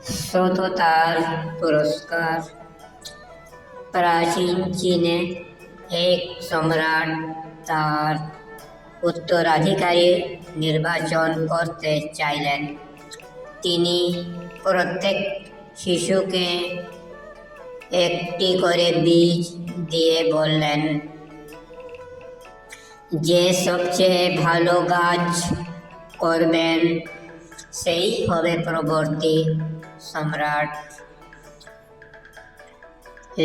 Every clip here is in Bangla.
সততার পুরস্কার। প্রাচীন চীনে এক সম্রাট তার উত্তরাধিকারী নির্বাচন করতে চাইলেন। তিনি প্রত্যেক শিশুকে একটি করে বীজ দিয়ে বললেন, যে সবচেয়ে ভালো গাছ করবেন সেই হবে পরবর্তী সম্রাট।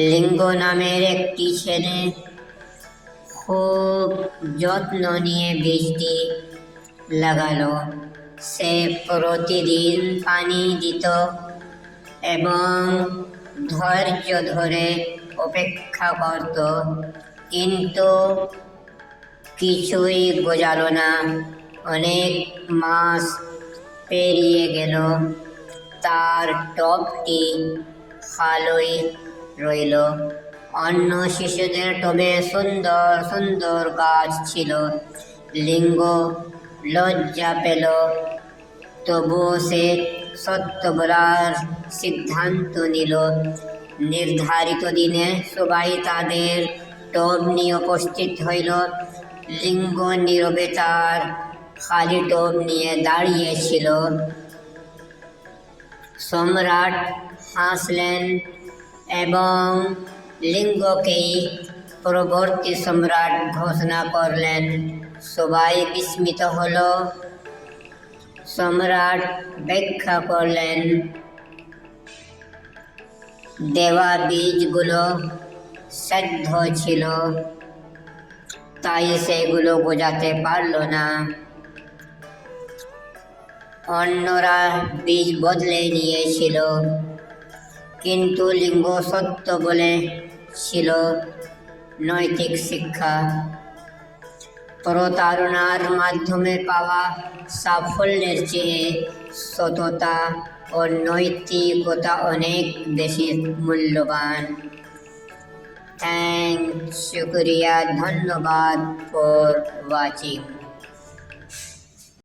লিঙ্গ নামের একটি ছেলে খুব যত্ন নিয়ে বীজটি লাগালো। সে প্রতিদিন পানি দিত এবং ধৈর্য ধরে অপেক্ষা করত, কিন্তু কিছুই গজালো না। অনেক মাস পেরিয়ে গেল, তার টবটি খালি রইল। অন্য শিশুদের টবে সুন্দর সুন্দর গাছ ছিল। লিঙ্গ লজ্জা পেল, তবুও সে সত্য বলার সিদ্ধান্ত নিল। নির্ধারিত দিনে সবাই তাদের টব নিয়ে উপস্থিত হইল। লিঙ্গ নীরবে তার খালি টব নিয়ে দাঁড়িয়েছিল। সম্রাট হাসলেন এবং লিঙ্গকেই পরবর্তী সম্রাট ঘোষণা করলেন। সবাই বিস্মিত হল। সম্রাট ব্যাখ্যা করলেন, দেওয়া বীজগুলো সেদ্ধ ছিল, তাই সেগুলো গজাতে পারল না। অন্যরা বীজ বদলে নিয়েছিল, কিন্তু লিঙ্গ সত্য বলেছিল। নৈতিক শিক্ষা। প্রতারণার মাধ্যমে পাওয়া সাফল্যের চেয়ে সততা ও নৈতিকতা অনেক বেশি মূল্যবান। শুক্রিয়া, ধন্যবাদ ফর ওয়াচিং।